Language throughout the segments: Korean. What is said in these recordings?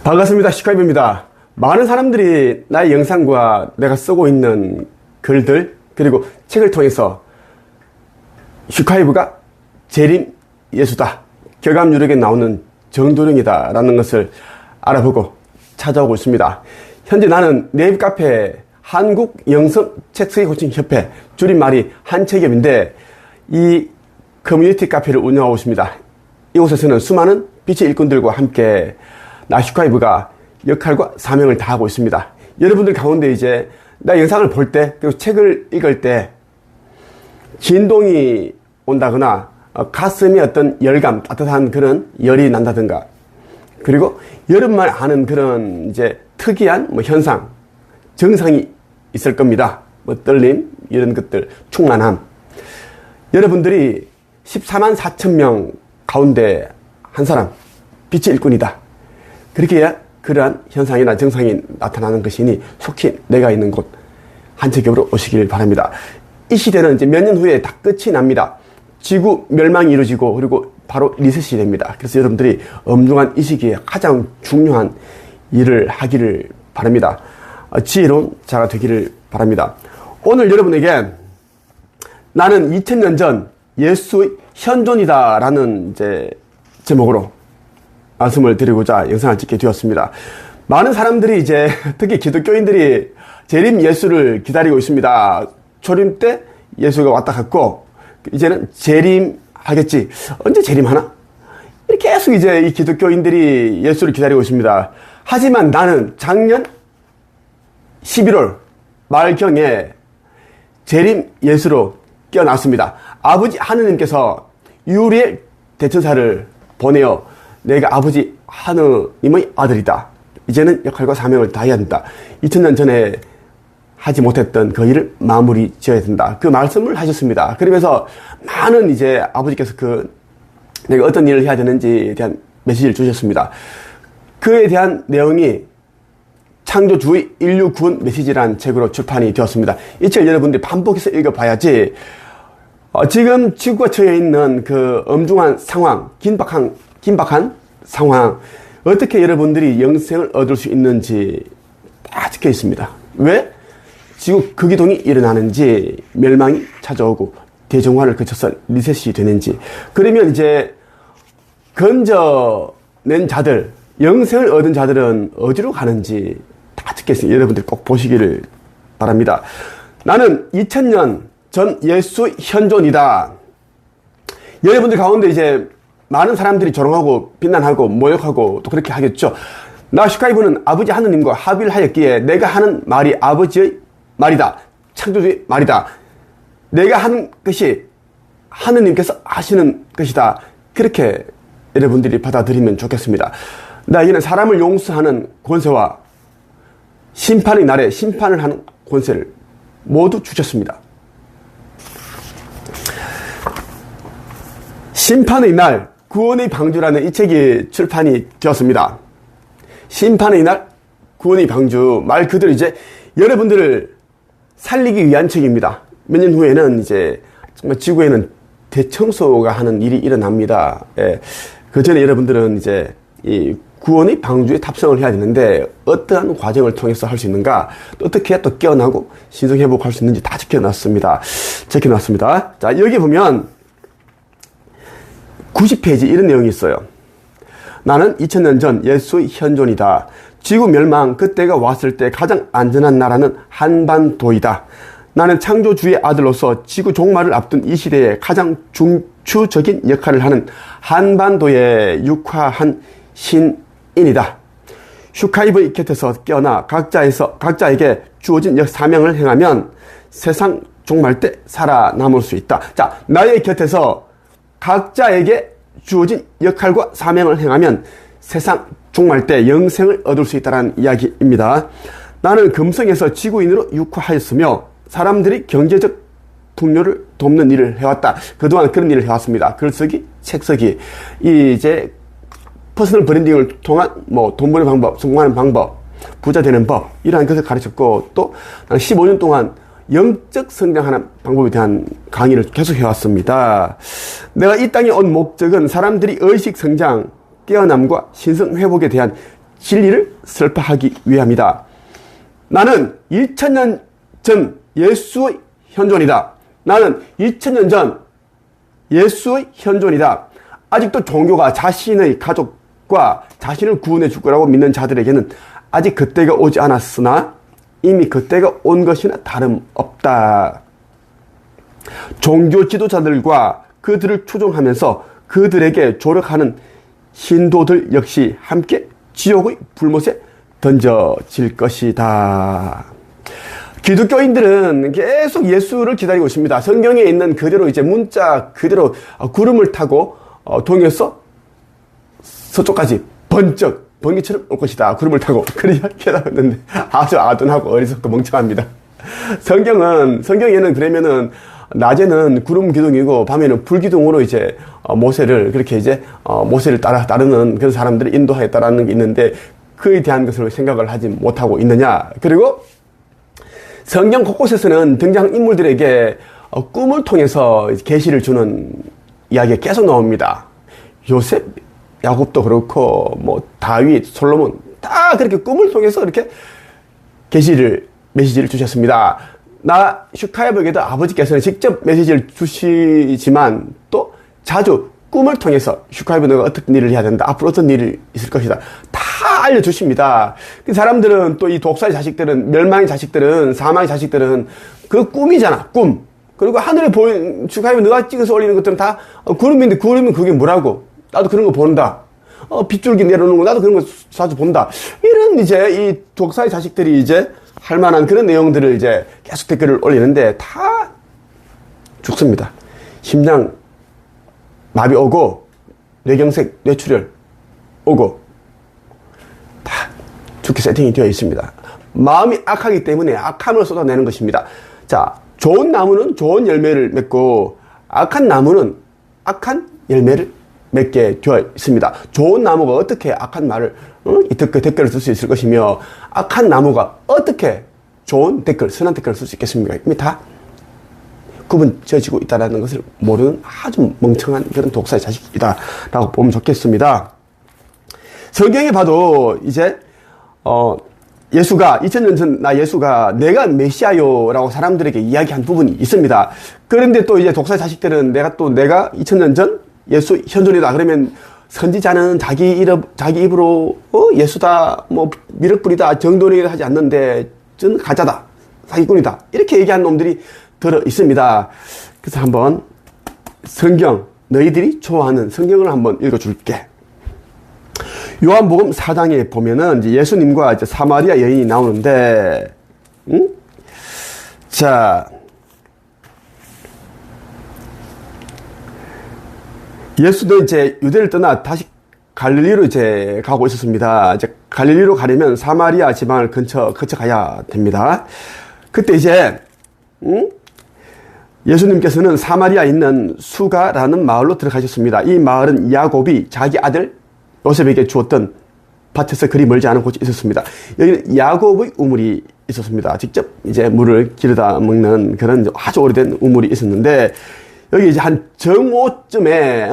반갑습니다. 슈카이브입니다. 많은 사람들이 나의 영상과 내가 쓰고 있는 글들 그리고 책을 통해서 슈카이브가 재림 예수다, 결감 유력에 나오는 정도령이다 라는 것을 알아보고 찾아오고 있습니다. 현재 나는 네이버 카페 한국영성책쓰기코칭협회, 줄임말이 한책협인데 이 커뮤니티 카페를 운영하고 있습니다. 이곳에서는 수많은 빛의 일꾼들과 함께 나 슈카이브가 역할과 사명을 다하고 있습니다. 여러분들 가운데 이제 나 영상을 볼 때, 그리고 책을 읽을 때 진동이 온다거나 가슴에 어떤 열감, 따뜻한 그런 열이 난다든가, 그리고 여러분만 아는 그런 이제 특이한 현상, 증상이 있을 겁니다. 떨림, 이런 것들, 충만함. 여러분들이 14만 4천 명 가운데 한 사람, 빛의 일꾼이다. 그렇게 해야 그러한 현상이나 증상이 나타나는 것이니 속히 내가 있는 곳 한책협으로 오시길 바랍니다. 이 시대는 이제 몇 년 후에 다 끝이 납니다. 지구 멸망이 이루어지고 그리고 바로 리셋이 됩니다. 그래서 여러분들이 엄중한 이 시기에 가장 중요한 일을 하기를 바랍니다. 지혜로운 자가 되기를 바랍니다. 오늘 여러분에게 나는 2000년 전 예수의 현존이다 라는 이제 제목으로 말씀을 드리고자 영상을 찍게 되었습니다. 많은 사람들이 이제 특히 기독교인들이 재림 예수를 기다리고 있습니다. 초림 때 예수가 왔다 갔고 이제는 재림하겠지. 언제 재림하나? 이렇게 계속 이제 이 기독교인들이 예수를 기다리고 있습니다. 하지만 나는 작년 11월 말경에 재림 예수로 깨어났습니다. 아버지 하느님께서 유리엘 대천사를 보내어 내가 아버지 하느님의 아들이다. 이제는 역할과 사명을 다해야 된다. 2000년 전에 하지 못했던 그 일을 마무리 지어야 된다. 그 말씀을 하셨습니다. 그러면서 많은 이제 아버지께서 내가 어떤 일을 해야 되는지에 대한 메시지를 주셨습니다. 그에 대한 내용이 창조주의 인류 구원 메시지라는 책으로 출판이 되었습니다. 이 책 여러분들이 반복해서 읽어봐야지 지금 지구가 처해 있는 그 엄중한 상황, 긴박한 상황, 어떻게 여러분들이 영생을 얻을 수 있는지 다 적혀 있습니다. 왜? 지구 극이동이 일어나는지, 멸망이 찾아오고 대정화를 거쳐서 리셋이 되는지, 그러면 이제 건져낸 자들, 영생을 얻은 자들은 어디로 가는지 다 적혀 있습니다. 여러분들 꼭 보시기를 바랍니다. 나는 2000년 전 예수 현존이다. 여러분들 가운데 이제 많은 사람들이 조롱하고 비난하고 모욕하고 또 그렇게 하겠죠. 나 슈카이브는 아버지 하느님과 합의를 하였기에 내가 하는 말이 아버지의 말이다. 창조주의 말이다. 내가 하는 것이 하느님께서 하시는 것이다. 그렇게 여러분들이 받아들이면 좋겠습니다. 나에게는 사람을 용서하는 권세와 심판의 날에 심판을 하는 권세를 모두 주셨습니다. 심판의 날, 구원의 방주라는 이 책이 출판이 되었습니다. 심판의 날, 구원의 방주. 말 그대로 이제 여러분들을 살리기 위한 책입니다. 몇 년 후에는 이제 정말 지구에는 대청소가 하는 일이 일어납니다. 예. 그 전에 여러분들은 이제 이 구원의 방주에 탑승을 해야 되는데 어떠한 과정을 통해서 할 수 있는가, 또 어떻게 해야 또 깨어나고 신성회복할 수 있는지 다 적혀놨습니다. 자, 여기 보면 90페이지 이런 내용이 있어요. 나는 2000년 전 예수의 현존이다. 지구 멸망 그때가 왔을 때 가장 안전한 나라는 한반도이다. 나는 창조주의 아들로서 지구 종말을 앞둔 이 시대에 가장 중추적인 역할을 하는 한반도에 육화한 신인이다. 슈카이브의 곁에서 깨어나 각자에게 주어진 사명을 행하면 세상 종말 때 살아남을 수 있다. 자, 나의 곁에서 각자에게 주어진 역할과 사명을 행하면 세상 종말 때 영생을 얻을 수 있다는 이야기입니다. 나는 금성에서 지구인으로 육화하였으며 사람들이 경제적 풍요를 돕는 일을 해왔다. 그동안 그런 일을 해왔습니다. 글쓰기, 책쓰기, 이제 퍼스널 브랜딩을 통한 돈 버는 방법, 성공하는 방법, 부자 되는 법, 이러한 것을 가르쳤고, 또 15년 동안 영적 성장하는 방법에 대한 강의를 계속 해왔습니다. 내가 이 땅에 온 목적은 사람들이 의식 성장, 깨어남과 신성 회복에 대한 진리를 설파하기 위함이다. 나는 2000년 전 예수의 현존이다. 나는 2000년 전 예수의 현존이다. 아직도 종교가 자신의 가족과 자신을 구원해 줄 거라고 믿는 자들에게는 아직 그때가 오지 않았으나 이미 그때가 온 것이나 다름없다. 종교 지도자들과 그들을 추종하면서 그들에게 조력하는 신도들 역시 함께 지옥의 불못에 던져질 것이다. 기독교인들은 계속 예수를 기다리고 있습니다. 성경에 있는 그대로 이제 문자 그대로 구름을 타고 동에서 서쪽까지 번쩍 번개처럼 올 것이다. 구름을 타고 그렇게 깨달았는데 아주 아둔하고 어리석고 멍청합니다. 성경에는 그러면은 낮에는 구름 기둥이고 밤에는 불 기둥으로 이제 모세를 그렇게 이제 모세를 따르는 그런 사람들을 인도하였다라는 게 있는데 그에 대한 것을 생각을 하지 못하고 있느냐. 그리고 성경 곳곳에서는 등장 인물들에게 꿈을 통해서 계시를 주는 이야기가 계속 나옵니다. 요셉, 야곱도 그렇고 뭐 다윗, 솔로몬 다 그렇게 꿈을 통해서 이렇게 메시지를 주셨습니다. 나 슈카야에게도 아버지께서는 직접 메시지를 주시지만 또 자주 꿈을 통해서 슈카야에 너가 어떤 일을 해야 된다. 앞으로 어떤 일이 있을 것이다. 다 알려주십니다. 그 사람들은 또 이 독사의 자식들은 멸망의 자식들은 사망의 자식들은 그 꿈이잖아. 꿈. 그리고 하늘에 보이는 슈카야에 너가 찍어서 올리는 것들은 다 구름인데 구름은 그게 뭐라고? 나도 그런 거 본다. 빗줄기 내려오는 거 나도 그런 거 자주 본다. 이런 이제 이 독사의 자식들이 이제 할 만한 그런 내용들을 이제 계속 댓글을 올리는데 다 죽습니다. 심장 마비 오고 뇌경색, 뇌출혈 오고 다 죽게 세팅이 되어 있습니다. 마음이 악하기 때문에 악함을 쏟아내는 것입니다. 자, 좋은 나무는 좋은 열매를 맺고 악한 나무는 악한 열매를 맺게 되어 있습니다. 좋은 나무가 어떻게 악한 말을 댓글을 쓸 수 있을 것이며 악한 나무가 어떻게 좋은 댓글, 선한 댓글을 쓸 수 있겠습니까? 이미 다 구분 지어지고 있다는 것을 모르는 아주 멍청한 그런 독사의 자식이다 라고 보면 좋겠습니다. 성경에 봐도 이제 예수가 2000년 전 예수가 내가 메시아요 라고 사람들에게 이야기한 부분이 있습니다. 그런데 또 이제 독사의 자식들은 내가 2000년 전 예수 현존이다 그러면 선지자는 자기 입으로 예수다 뭐 미륵불이다 정도는 하지 않는데 저는 가짜다 사기꾼이다 이렇게 얘기한 놈들이 들어 있습니다. 그래서 한번 성경 너희들이 좋아하는 성경을 한번 읽어줄게. 요한복음 4장에 보면은 이제 예수님과 이제 사마리아 여인이 나오는데, 자, 예수도 이제 유대를 떠나 다시 갈릴리로 이제 가고 있었습니다. 이제 갈릴리로 가려면 사마리아 지방을 거쳐 가야 됩니다. 그때 이제, 예수님께서는 사마리아에 있는 수가라는 마을로 들어가셨습니다. 이 마을은 야곱이 자기 아들 요셉에게 주었던 밭에서 그리 멀지 않은 곳이 있었습니다. 여기는 야곱의 우물이 있었습니다. 직접 이제 물을 기르다 먹는 그런 아주 오래된 우물이 있었는데 여기 이제 한 정오쯤에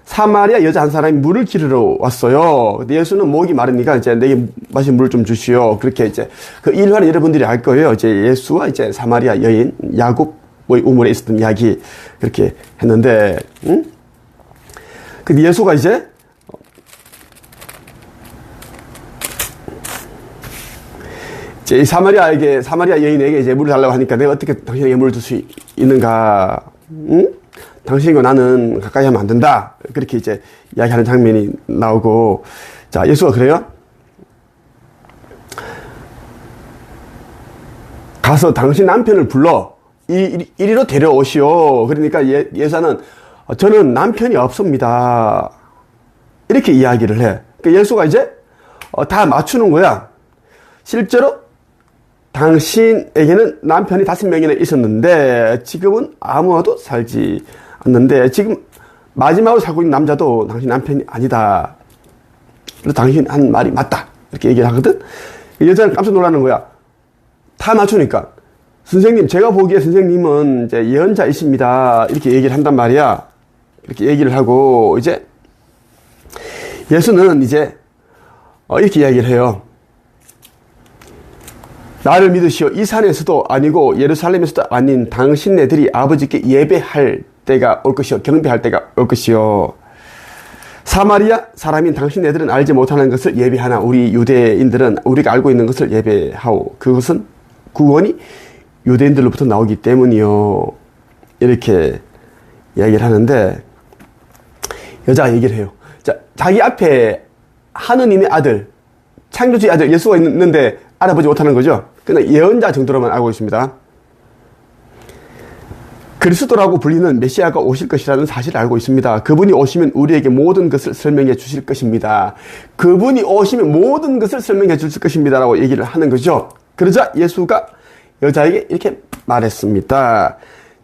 사마리아 여자 한 사람이 물을 기르러 왔어요. 근데 예수는 목이 마르니까 이제 내게 마실 물을 좀 주시오. 그렇게 이제 그 일화는 여러분들이 알 거예요. 이제 예수와 이제 사마리아 여인 야곱의 우물에 있었던 이야기 그렇게 했는데, 근데 예수가 이제 이 사마리아 여인에게 이제 물을 달라고 하니까 내가 어떻게 당신에게 물을 줄 수 있는가? 당신과 나는 가까이 하면 안 된다. 그렇게 이제 이야기하는 장면이 나오고, 자, 예수가 그래요? 가서 당신 남편을 불러 이리로 데려오시오. 그러니까 예수는 저는 남편이 없습니다. 이렇게 이야기를 해. 그러니까 예수가 이제 다 맞추는 거야. 실제로 당신에게는 남편이 5명이나 있었는데 지금은 아무와도 살지 않는데 지금 마지막으로 살고 있는 남자도 당신 남편이 아니다. 그래서 당신 한 말이 맞다. 이렇게 얘기를 하거든. 여자는 깜짝 놀라는 거야. 다 맞추니까. 선생님, 제가 보기에 선생님은 이제 예언자이십니다. 이렇게 얘기를 한단 말이야. 이렇게 얘기를 하고 이제 예수는 이제 이렇게 이야기를 해요. 나를 믿으시오. 이 산에서도 아니고 예루살렘에서도 아닌 당신네들이 아버지께 예배할 때가 올 것이요. 경배할 때가 올 것이요. 사마리아 사람인 당신네들은 알지 못하는 것을 예배하나 우리 유대인들은 우리가 알고 있는 것을 예배하오. 그것은 구원이 유대인들로부터 나오기 때문이요. 이렇게 이야기를 하는데 여자가 얘기를 해요. 자, 자기 앞에 하느님의 아들, 창조주의 아들 예수가 있는데 알아보지 못하는 거죠. 그냥 예언자 정도로만 알고 있습니다. 그리스도라고 불리는 메시아가 오실 것이라는 사실을 알고 있습니다. 그분이 오시면 우리에게 모든 것을 설명해 주실 것입니다. 그분이 오시면 모든 것을 설명해 주실 것입니다. 라고 얘기를 하는 거죠. 그러자 예수가 여자에게 이렇게 말했습니다.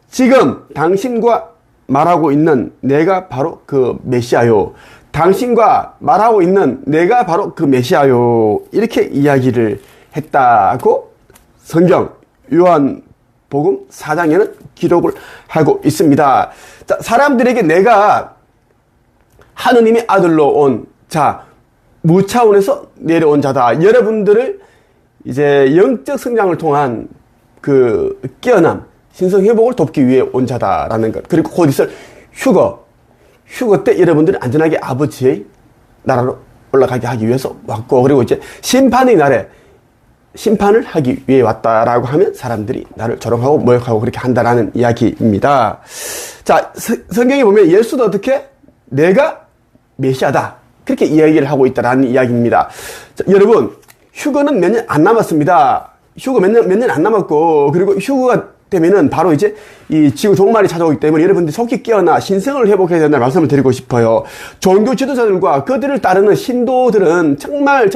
지금 당신과 말하고 있는 내가 바로 그 메시아요. 당신과 말하고 있는 내가 바로 그 메시아요. 이렇게 이야기를 했다고 성경 요한복음 4장에는 기록을 하고 있습니다. 자, 사람들에게 내가 하느님의 아들로 온 자, 무차원에서 내려온 자다. 여러분들을 이제 영적 성장을 통한 그 깨어남, 신성 회복을 돕기 위해 온 자다라는 것. 그리고 곧 있을 휴거 때 여러분들이 안전하게 아버지의 나라로 올라가게 하기 위해서 왔고, 그리고 이제 심판의 날에 심판을 하기 위해 왔다라고 하면 사람들이 나를 조롱하고 모욕하고 그렇게 한다라는 이야기입니다. 자, 성경에 보면 예수도 어떻게? 내가 메시아다. 그렇게 이야기를 하고 있다라는 이야기입니다. 자, 여러분, 휴거는 몇 년 안 남았습니다. 휴거 몇 년 안 남았고, 그리고 휴거가 되면은 바로 이제 이 지구 종말이 찾아오기 때문에 여러분들이 속히 깨어나 신성을 회복해야 된다는 말씀을 드리고 싶어요. 종교 지도자들과 그들을 따르는 신도들은 정말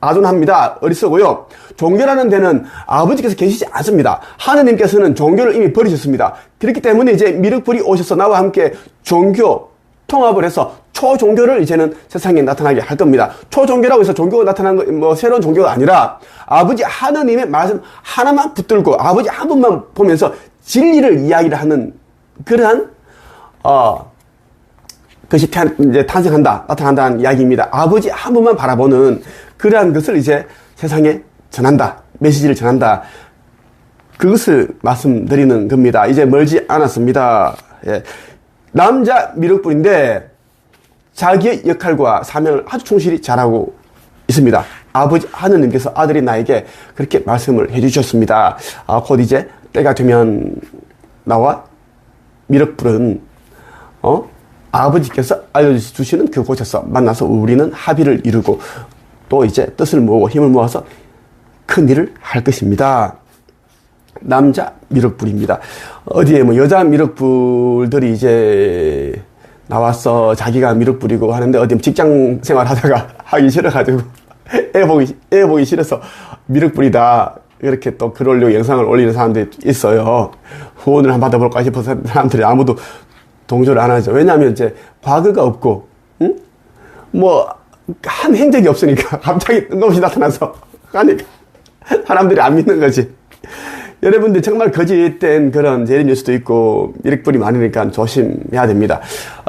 아둔합니다. 어리석고요. 종교라는 데는 아버지께서 계시지 않습니다. 하느님께서는 종교를 이미 버리셨습니다. 그렇기 때문에 이제 미륵불이 오셔서 나와 함께 종교 통합을 해서 초종교를 이제는 세상에 나타나게 할 겁니다. 초종교라고 해서 종교가 나타나는 거, 새로운 종교가 아니라 아버지 하느님의 말씀 하나만 붙들고 아버지 한 분만 보면서 진리를 이야기를 하는 그러한, 것이 이제 나타난다는 이야기입니다. 아버지 한 분만 바라보는 그러한 것을 이제 세상에 전한다. 메시지를 전한다. 그것을 말씀드리는 겁니다. 이제 멀지 않았습니다. 예. 남자 미륵불인데 자기의 역할과 사명을 아주 충실히 잘하고 있습니다. 아버지 하느님께서 아들이 나에게 그렇게 말씀을 해주셨습니다. 곧 이제 때가 되면 나와 미륵불은 아버지께서 알려주시는 그곳에서 만나서 우리는 합의를 이루고 또 이제 뜻을 모으고 힘을 모아서 큰 일을 할 것입니다. 남자 미륵불입니다. 어디에 뭐 여자 미륵불들이 이제 나와서 자기가 미륵불이고 하는데 어디 직장 생활 하다가 하기 싫어가지고 애 보기 싫어서 미륵불이다. 이렇게 또 글 올리고 영상을 올리는 사람들이 있어요. 후원을 한번 받아볼까 싶어서 사람들이 아무도 동조를 안 하죠. 왜냐하면 이제 과거가 없고, 한 행적이 없으니까 갑자기 뜬금없이 나타나서 하니까 사람들이 안 믿는 거지. 여러분들 정말 거짓된 그런 재림뉴스도 있고 미륵불이 많으니까 조심해야 됩니다.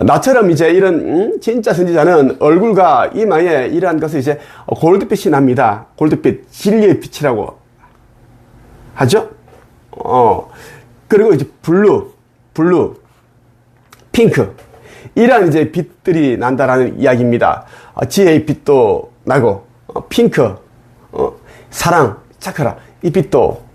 나처럼 이제 이런 진짜 선지자는 얼굴과 이마에 이러한 것을 이제 골드빛이 납니다. 골드빛, 진리의 빛이라고 하죠. 그리고 이제 블루, 핑크, 이러한 이제 빛들이 난다라는 이야기입니다. 지혜의 빛도 나고, 핑크, 사랑, 차크라, 이 빛도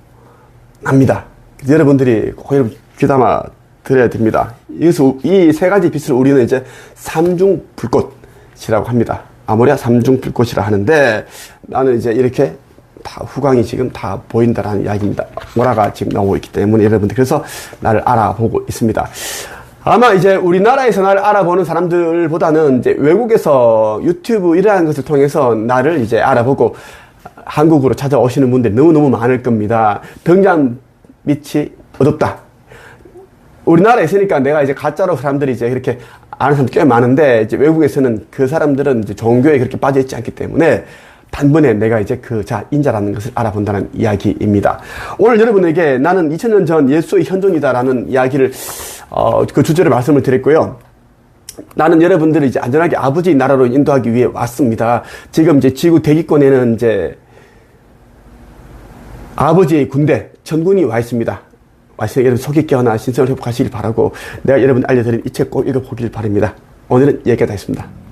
납니다. 여러분들이 꼭 귀담아 드려야 됩니다. 여기서 이 세 가지 빛을 우리는 이제 삼중불꽃이라고 합니다. 아모리아 삼중불꽃이라 하는데 나는 이제 이렇게 다 후광이 지금 다 보인다라는 이야기입니다. 모라가 지금 나오고 있기 때문에 여러분들 그래서 나를 알아보고 있습니다. 아마 이제 우리나라에서 나를 알아보는 사람들보다는 이제 외국에서 유튜브 이러한 것을 통해서 나를 이제 알아보고 한국으로 찾아오시는 분들이 너무너무 많을 겁니다. 등잔 밑이 어둡다. 우리나라에 있으니까 내가 이제 가짜로 사람들이 이제 이렇게 아는 사람들이 꽤 많은데 이제 외국에서는 그 사람들은 이제 종교에 그렇게 빠져 있지 않기 때문에 단번에 내가 이제 인자라는 것을 알아본다는 이야기입니다. 오늘 여러분에게 나는 2000년 전 예수의 현존이다라는 이야기를 그 주제로 말씀을 드렸고요. 나는 여러분들을 이제 안전하게 아버지의 나라로 인도하기 위해 왔습니다. 지금 이제 지구 대기권에는 이제 아버지의 군대, 천군이 와 있습니다. 와서 여러분 속이 깨어나 신성을 회복하시길 바라고, 내가 여러분 알려드린 이 책 꼭 읽어보길 바랍니다. 오늘은 여기까지 하겠습니다.